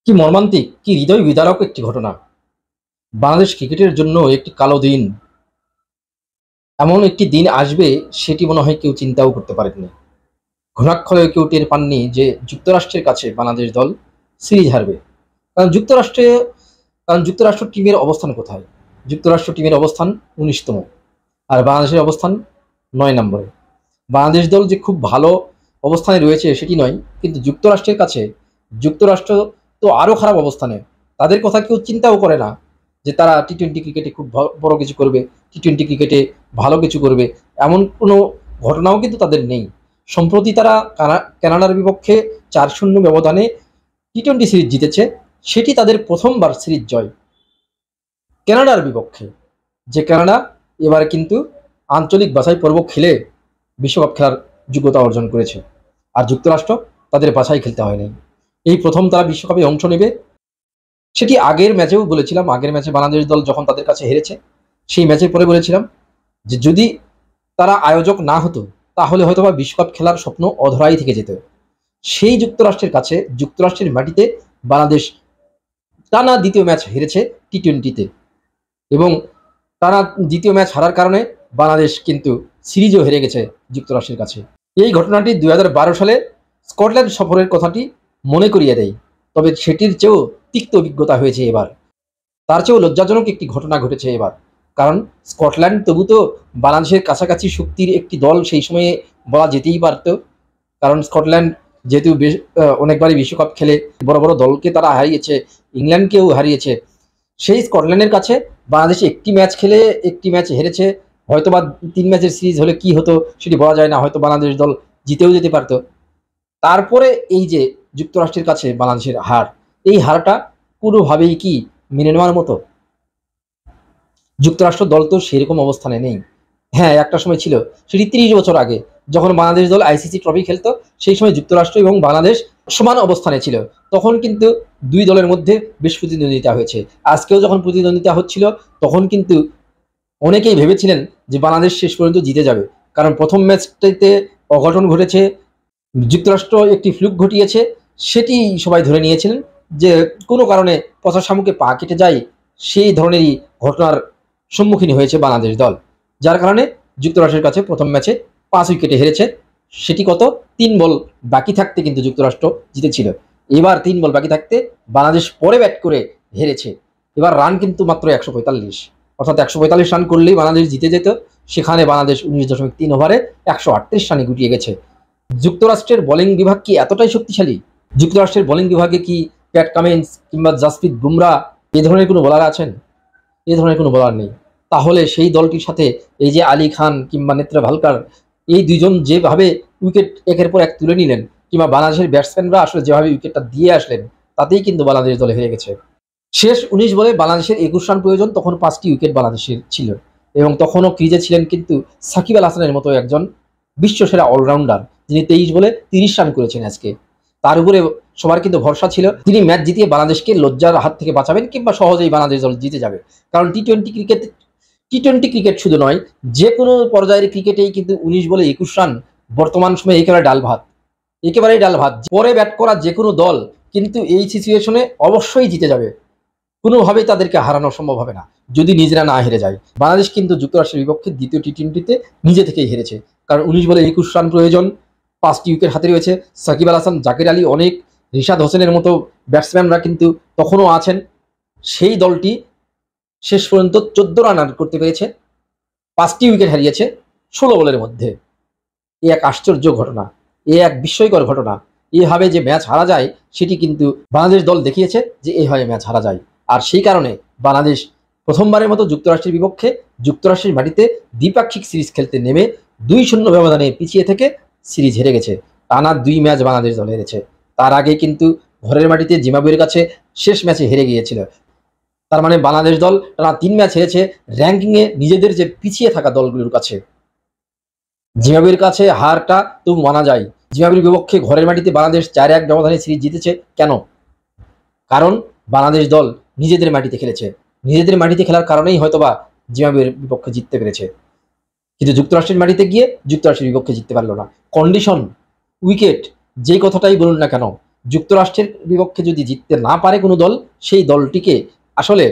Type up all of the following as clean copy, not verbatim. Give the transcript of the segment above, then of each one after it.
কি মর্মান্তিক, কি হৃদয় বিদারক একটি ঘটনা। বাংলাদেশ ক্রিকেটের জন্য একটি কালো দিন, এমন একটি দিন আসবে সেটি মনে হয় কেউ চিন্তাও করতে পারেননি। ঘুণাক্ষরেও কেউ টের পাননি যে যুক্তরাষ্ট্রের কাছে বাংলাদেশ দল সিরিজ হারবে। কারণ যুক্তরাষ্ট্র টিমের অবস্থান কোথায়? যুক্তরাষ্ট্র টিমের অবস্থান ১৯তম, আর বাংলাদেশের অবস্থান ৯ নম্বরে। বাংলাদেশ দল যে খুব ভালো অবস্থানে রয়েছে সেটি নয়, কিন্তু যুক্তরাষ্ট্রের কাছে যুক্তরাষ্ট্র তো আরও খারাপ অবস্থানে। তাদের কথা কেউ চিন্তাও করে না যে তারা টি-টোয়েন্টি ক্রিকেটে খুব বড় কিছু করবে, টি-টোয়েন্টি ক্রিকেটে ভালো কিছু করবে, এমন কোনো ঘটনাও কিন্তু তাদের নেই। সম্প্রতি তারা কানাডার বিপক্ষে ৪-০ ব্যবধানে টি-টোয়েন্টি সিরিজ জিতেছে, সেটি তাদের প্রথমবার সিরিজ জয় কানাডার বিপক্ষে। যে কানাডা এবার কিন্তু আঞ্চলিক বাছাই পর্ব খেলে বিশ্বকাপ খেলার যোগ্যতা অর্জন করেছে, আর যুক্তরাষ্ট্র তাদের বাছাই খেলতে হয়নি। এই প্রথম তারা বিশ্বকাপে অংশ নেবে। সেটি আগের ম্যাচেও বলেছিলাম, আগের ম্যাচে বাংলাদেশ দল যখন তাদের কাছে হেরেছে সেই ম্যাচের পরে বলেছিলাম যে যদি তারা আয়োজক না হতো তাহলে হয়তোবা বিশ্বকাপ খেলার স্বপ্ন অধরাই থেকে যেত। সেই যুক্তরাষ্ট্রের কাছে, যুক্তরাষ্ট্রের মাটিতে বাংলাদেশ টানা দ্বিতীয় ম্যাচ হেরেছে টি-টোয়েন্টিতে, এবং টানা দ্বিতীয় ম্যাচ হারার কারণে বাংলাদেশ কিন্তু সিরিজও হেরে গেছে যুক্তরাষ্ট্রের কাছে। এই ঘটনাটি ২০১২ সালে স্কটল্যান্ড সফরের কথাটি মনে করিয়ে দেয়, তবে সেটির চেয়েও তিক্ত অভিজ্ঞতা হয়েছে এবার। তার চেয়েও লজ্জাজনক একটি ঘটনা ঘটেছে এবার, কারণ স্কটল্যান্ড তবু তো বাংলাদেশের কাছাকাছি শক্তির একটি দল সেই সময়ে বলা যেতেই পারত। কারণ স্কটল্যান্ড যেহেতু অনেকবারই বিশ্বকাপ খেলে, বড় বড় দলকে তারা হারিয়েছে, ইংল্যান্ডকেও হারিয়েছে। সেই স্কটল্যান্ডের কাছে বাংলাদেশ একটি ম্যাচ খেলে একটি ম্যাচ হেরেছে। হয়তোবা ৩ ম্যাচের সিরিজ হলে কি হতো সেটি বলা যায় না, হয়তো বাংলাদেশ দল জিতেও যেতে পারত। তারপরে এই যে যুক্তরাষ্ট্রের কাছে বাংলাদেশের হার, এই হারটা কোনোভাবেই কি মেনে নেওয়ার মতো? যুক্তরাষ্ট্র দল তো সেরকম অবস্থানে নেই। হ্যাঁ, একটা সময় ছিল, সেটি ৩০ বছর আগে, যখন বাংলাদেশ দল আইসিসি ট্রফি খেলতো, সেই সময় যুক্তরাষ্ট্র এবং বাংলাদেশ সমান অবস্থানে ছিল। তখন কিন্তু দুই দলের মধ্যে বেশ প্রতিদ্বন্দ্বিতা হয়েছে। আজকেও যখন প্রতিদ্বন্দ্বিতা হচ্ছিল তখন কিন্তু অনেকেই ভেবেছিলেন যে বাংলাদেশ শেষ পর্যন্ত জিতে যাবে, কারণ প্রথম ম্যাচটাতে অঘটন ঘটেছে, যুক্তরাষ্ট্র একটি ফ্লুক ঘটিয়েছে, সেটি সবাই ধরে নিয়েছিলেন যে কোনো কারণে পচা শামুকে পা কেটে যায়, সেই ধরনেরই ঘটনার সম্মুখীন হয়েছে বাংলাদেশ দল, যার কারণে যুক্তরাষ্ট্রের কাছে প্রথম ম্যাচে ৫ উইকেটে হেরেছে। সেটি কত? ৩ বল বাকি থাকতে কিন্তু যুক্তরাষ্ট্র জিতেছিল। এবার ৩ বল বাকি থাকতে বাংলাদেশ পরে ব্যাট করে হেরেছে। এবার রান কিন্তু মাত্র ১৪৫, অর্থাৎ ১৪৫ রান করলেই বাংলাদেশ জিতে যেত। সেখানে বাংলাদেশ ১৯.৩ ওভারে ১৩৮ রানে গুটিয়ে গেছে। যুক্তরাষ্ট্রের বোলিং বিভাগ কি এতটাই শক্তিশালী? যুক্তরাষ্ট্রের বোলিং বিভাগে কি প্যাট কামিন্স কিংবা জাসপ্রীত বুমরা এই ধরনের কোনো বোলার আছেন? এই ধরনের কোনো বোলার নেই। তাহলে সেই দলটির সাথে এই যে আলী খান কিংবা নেত্রা ভালকার, এই দুইজন যেভাবে উইকেট একের পর এক তুলে নিলেন, কিংবা বাংলাদেশের ব্যাটসম্যানরা আসলে যেভাবে উইকেটটা দিয়ে আসলেন, তাতেই কিন্তু বাংলাদেশ দল হেরে গেছে। শেষ ১৯ বলে বাংলাদেশের ২১ রান প্রয়োজন, তখন ৫টি উইকেট বাংলাদেশের ছিল, এবং তখনও ক্রিজে ছিলেন কিন্তু সাকিব আল হাসানের মতো একজন বিশ্বসেরা অলরাউন্ডার, যিনি ২৩ বলে ৩০ রান করেছেন আজকে। তার উপরে সবার কিন্তু ভরসা ছিল তিনি ম্যাচ জিতিয়ে বাংলাদেশকে লজ্জার হাত থেকে বাঁচাবেন, কিংবা সহজেই বাংলাদেশ দল জিতে যাবে। কারণ টি-টোয়েন্টি ক্রিকেট শুধু নয়, যে কোনো পর্যায়ের ক্রিকেটেই কিন্তু ১৯ বলে ২১ রান বর্তমান সময়ে একেবারে ডাল ভাত, একেবারেই ডাল ভাত। পরে ব্যাট করা যে কোনো দল কিন্তু এই সিচুয়েশনে অবশ্যই জিতে যাবে, কোনোভাবেই তাদেরকে হারানো সম্ভব হবে না যদি নিজেরা না হেরে যায়। বাংলাদেশ কিন্তু যুক্তরাষ্ট্রের বিপক্ষে দ্বিতীয় টি-টোয়েন্টিতে নিজে থেকেই হেরেছে, কারণ ১৯ বলে ২১ রান প্রয়োজন, ৫টি উইকেট হাতে রয়েছে। সাকিব আল হাসান, জাকির আলী, অনেক রিশাদ হোসেনের মতো ব্যাটসম্যানরা কিন্তু তখনও আছেন। সেই দলটি শেষ পর্যন্ত ১৪ রান করতে পেরেছে, ৫টি উইকেট হারিয়েছে ১৬ বলের মধ্যে। এ এক আশ্চর্য ঘটনা, এ এক বিস্ময়কর ঘটনা। এভাবে যে ম্যাচ হারা যায় সেটি কিন্তু বাংলাদেশ দল দেখিয়েছে যে এভাবে ম্যাচ হারা যায়। আর সেই কারণে বাংলাদেশ প্রথমবারের মতো যুক্তরাষ্ট্রের বিপক্ষে যুক্তরাষ্ট্রের মাটিতে দ্বিপাক্ষিক সিরিজ খেলতে নেমে ২-০ ব্যবধানে পিছিয়ে থেকে সিরিজ হেরে গেছে। টানা ২ ম্যাচ বাংলাদেশ দল হেরেছে। তার আগে কিন্তু ঘরের মাটিতে জিম্বাবুয়ের কাছে শেষ ম্যাচে হেরে গিয়েছিল। তার মানে বাংলাদেশ দল টানা ৩ ম্যাচ হেরেছে র্যাঙ্কিংয়ে নিজেদের যে পিছিয়ে থাকা দলগুলোর কাছে। জিম্বাবুয়ের কাছে হারটা তবু মানা যায়। জিম্বাবুয়ের বিপক্ষে ঘরের মাটিতে বাংলাদেশ ৪-১ ব্যবধানে সিরিজ জিতেছে কেন? কারণ বাংলাদেশ দল নিজেদের মাটিতে খেলেছে। নিজেদের মাটিতে খেলার কারণেই হয়তোবা জিম্বাবুয়ের বিপক্ষে জিততে পেরেছে। কিন্তু যুক্তরাষ্ট্রের মাটিতে গিয়ে যুক্তরাষ্ট্রের বিপক্ষে জিততে পারল না। কন্ডিশন, উইকেট, যেই কথাটাই বলুন না কেন, যুক্তরাষ্ট্রের বিপক্ষে যদি জিততে না পারে কোনো দল, সেই দলটিকে আসলে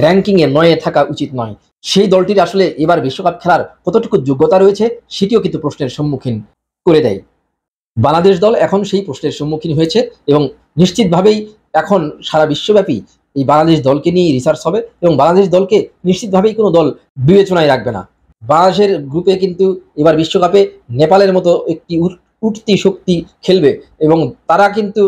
র্যাঙ্কিংয়ে 9-এ থাকা উচিত নয়। সেই দলটির আসলে এবার বিশ্বকাপ খেলার কতটুকু যোগ্যতা রয়েছে সেটিও কিন্তু প্রশ্নের সম্মুখীন করে দেয়। বাংলাদেশ দল এখন সেই প্রশ্নের সম্মুখীন হয়েছে এবং নিশ্চিতভাবেই এখন সারা বিশ্বব্যাপী এই বাংলাদেশ দলকে নিয়ে রিসার্চ হবে এবং বাংলাদেশ দলকে নিশ্চিতভাবেই কোনো দল বিবেচনায় রাখবে না। বাংলাদেশের গ্রুপে কিন্তু এবার বিশ্বকাপে নেপালের মতো একটি উঠতি শক্তি খেলবে এবং তারা কিন্তু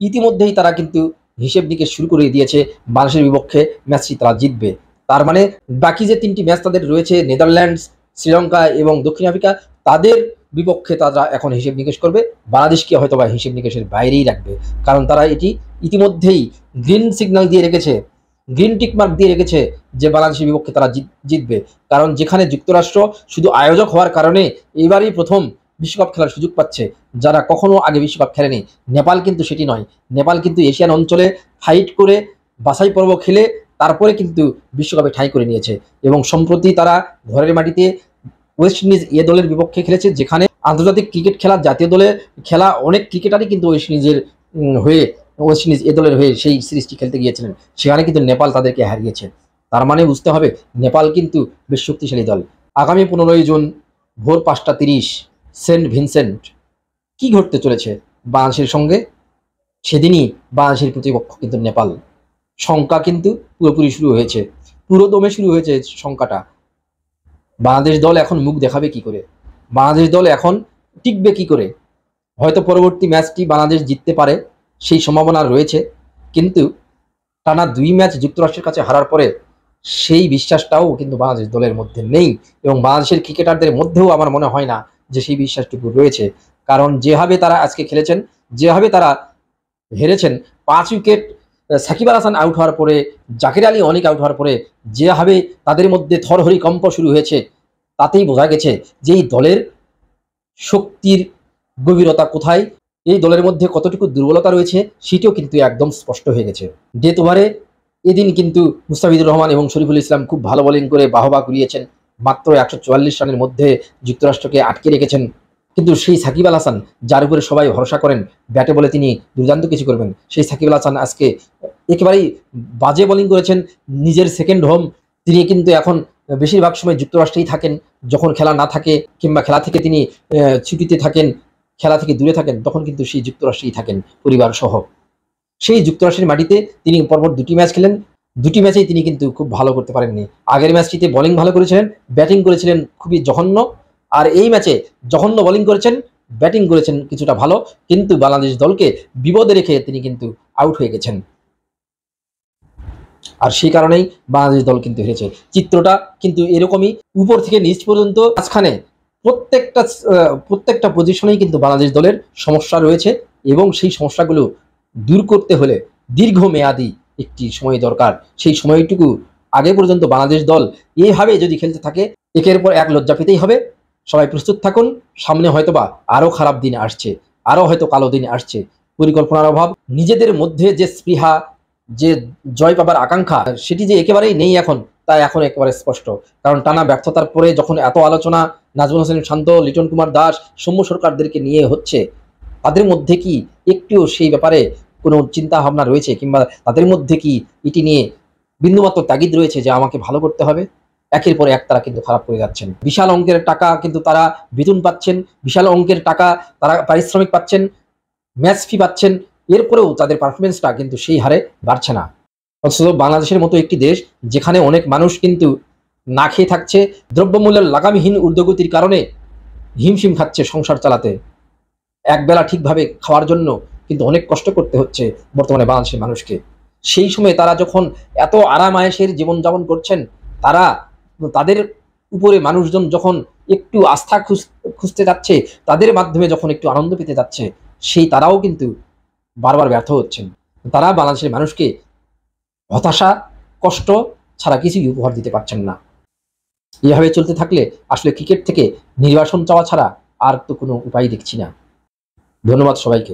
ইতিমধ্যেই তারা কিন্তু হিসেব নিকেশ শুরু করে দিয়েছে বাংলাদেশের বিপক্ষে ম্যাচটি তারা জিতবে। তার মানে বাকি যে 3টি ম্যাচ তাদের রয়েছে, নেদারল্যান্ডস, শ্রীলঙ্কা এবং দক্ষিণ আফ্রিকা, তাদের বিপক্ষে তারা এখন হিসেব নিকেশ করবে। বাংলাদেশকে হয়তোবা হিসেব নিকেশের বাইরেই রাখবে, কারণ তারা এটি ইতিমধ্যেই গ্রিন সিগন্যাল দিয়ে রেখেছে, গ্রিন টিক মার্ক দিয়ে রেখেছে যে বাংলাদেশের বিপক্ষে তারা জিতবে। কারণ যেখানে যুক্তরাষ্ট্র শুধু আয়োজক হওয়ার কারণে এবারই প্রথম বিশ্বকাপ খেলার সুযোগ পাচ্ছে, যারা কখনো আগে বিশ্বকাপ খেলেনি। নেপাল কিন্তু সেটি নয়। নেপাল কিন্তু এশিয়ান অঞ্চলে ফাইট করে বাছাই পর্ব খেলে তারপরে কিন্তু বিশ্বকাপে ঠাঁই করে নিয়েছে এবং সম্প্রতি তারা ঘরের মাটিতে ওয়েস্ট ইন্ডিজ এ দলের বিপক্ষে খেলেছে, যেখানে আন্তর্জাতিক ক্রিকেট খেলা, জাতীয় দলে খেলা অনেক ক্রিকেটারই কিন্তু ওয়েস্ট ইন্ডিজ এ দলের হয়ে সেই সিরিজটি খেলতে গিয়েছিলেন। সেখানে কিন্তু নেপাল তাদেরকে হারিয়েছে। তার মানে বুঝতে হবে নেপাল কিন্তু বেশ শক্তিশালী দল। আগামী 15ই জুন ভোর 5টা 30 সেন্ট ভিনসেন্ট। কি ঘটতে চলেছে বাংলাদেশের সঙ্গে? সেদিনই বাংলাদেশের প্রতিপক্ষ কিন্তু নেপাল। শঙ্কা কিন্তু পুরোপুরি শুরু হয়েছে, পুরো দমে শুরু হয়েছে শঙ্কাটা। বাংলাদেশ দল এখন মুখ দেখাবে কি করে? বাংলাদেশ দল এখন টিকবে কি করে? হয়তো পরবর্তী ম্যাচটি বাংলাদেশ জিততে পারে, সেই সম্ভাবনা রয়েছে, কিন্তু টানা 2 ম্যাচ যুক্তরাষ্ট্রের কাছে হারার পরে সেই বিশ্বাসটাও কিন্তু বাংলাদেশ দলের মধ্যে নেই এবং বাংলাদেশের ক্রিকেটারদের মধ্যেও আমার মনে হয় না যে সেই বিশ্বাসটুকু রয়েছে। কারণ যেভাবে তারা আজকে খেলেছেন, যেভাবে তারা হেরেছেন, 5 উইকেট সাকিব আল হাসান আউট হওয়ার পরে, জাকির আলী অনেক আউট হওয়ার পরে যেভাবে তাদের মধ্যে থরহরি কম্প শুরু হয়েছে, তাতেই বোঝা গেছে যে এই দলের শক্তির গভীরতা কোথায়, এই দলের মধ্যে কতটুকু দুর্বলতা রয়েছে সেটিও কিন্তু একদম স্পষ্ট হয়ে গেছে। ডেথ ওভারে এদিন কিন্তু মুস্তাফিজুর রহমান এবং শরীফুল ইসলাম খুব ভালো বোলিং করে বাহবা কুড়িয়েছেন। মাত্র 144 রানের মধ্যে যুক্তরাষ্ট্রকে আটকে রেখেছেন। কিন্তু সেই সাকিব আল হাসান, যার উপরে সবাই ভরসা করেন ব্যাটে বলে তিনি দুর্দান্ত কিছু করবেন, সেই সাকিব আল হাসান আজকে একেবারেই বাজে বোলিং করেছেন। নিজের সেকেন্ড হোম, তিনি কিন্তু এখন বেশিরভাগ সময় যুক্তরাষ্ট্রেই থাকেন। যখন খেলা না থাকে কিংবা খেলা থেকে তিনি ছুটিতে থাকেন, খেলা থেকে দূরে থাকেন, তখন কিন্তু সেই যুক্তরাষ্ট্রেই থাকেন পরিবার সহ। সেই যুক্তরাষ্ট্রের মাটিতে তিনি পরপর 2টি ম্যাচ খেলেন, 2টি ম্যাচেই তিনি কিন্তু খুব ভালো করতে পারেননি। আগের ম্যাচটিতে বোলিং ভালো করেছিলেন, ব্যাটিং করেছিলেন খুবই জঘন্য। আর এই ম্যাচে জঘন্য বোলিং করেছেন, ব্যাটিং করেছেন কিছুটা ভালো, কিন্তু বাংলাদেশ দলকে বিপদে রেখে তিনি কিন্তু আউট হয়ে গেছেন। আর সেই কারণেই বাংলাদেশ দল কিন্তু হেরেছে। চিত্রটা কিন্তু এরকমই, উপর থেকে নিচ পর্যন্ত মাঝখানে প্রত্যেকটা পজিশনেই কিন্তু বাংলাদেশ দলের সমস্যা রয়েছে এবং সেই সমস্যাগুলো দূর করতে হলে দীর্ঘমেয়াদী একটি সময় দরকার। সেই সময়টুকু আগে পর্যন্ত বাংলাদেশ দল এইভাবে যদি খেলতে থাকে, একের পর এক লজ্জা পেতেই হবে। সবাই প্রস্তুত থাকুন, সামনে হয়তোবা আরও খারাপ দিন আসছে, আরও হয়তো কালো দিন আসছে। পরিকল্পনার অভাব, নিজেদের মধ্যে যে স্পৃহা, যে জয় পাবার আকাঙ্ক্ষা, সেটি যে একেবারেই নেই এখন, তা এখন একেবারে স্পষ্ট। কারণ টানা ব্যর্থতার পরে যখন এত আলোচনা নাজমুল হোসেন শান্ত, লিটন কুমার দাস, সৌম্য সরকারদেরকে নিয়ে হচ্ছে, তাদের মধ্যে কি একটিও সেই ব্যাপারে কোনো চিন্তা ভাবনা রয়েছে কিংবা তাদের মধ্যে কি এটি নিয়ে বিন্দুমাত্র তাগিদ রয়েছে যে আমাকে ভালো করতে হবে? একের পর এক তারা কিন্তু খারাপ করে যাচ্ছেন। বিশাল অঙ্কের টাকা কিন্তু তারা বেতন পাচ্ছেন, বিশাল অঙ্কের টাকা তারা পারিশ্রমিক পাচ্ছেন, ম্যাচ ফি পাচ্ছেন, এরপরেও তাদের পারফরমেন্সটা কিন্তু সেই হারে বাড়ছে না। অথচ বাংলাদেশের মতো একটি দেশ, যেখানে অনেক মানুষ কিন্তু না খেয়ে থাকছে, দ্রব্যমূল্যের লাগামহীন ঊর্ধ্বগতির কারণে হিমশিম খাচ্ছে সংসার চালাতে, একবেলা ঠিকভাবে খাওয়ার জন্য কিন্তু অনেক কষ্ট করতে হচ্ছে বর্তমানে বাংলাদেশের মানুষকে। সেই সময় তারা যখন এত আরাম আয়েশের জীবনযাপন করছেন, তাদের উপরে মানুষজন যখন একটু আস্থা খুঁজতে যাচ্ছে, তাদের মাধ্যমে যখন একটু আনন্দ পেতে যাচ্ছে, সেই তারাও কিন্তু বারবার ব্যর্থ হচ্ছেন। তারা বাংলাদেশের মানুষকে হতাশা, কষ্ট ছাড়া কিছুই উপহার দিতে পারছেন না। এভাবে চলতে থাকলে আসলে ক্রিকেট থেকে নির্বাসন চাওয়া ছাড়া আর তো কোনো উপায় দেখছি না। ধন্যবাদ সবাইকে।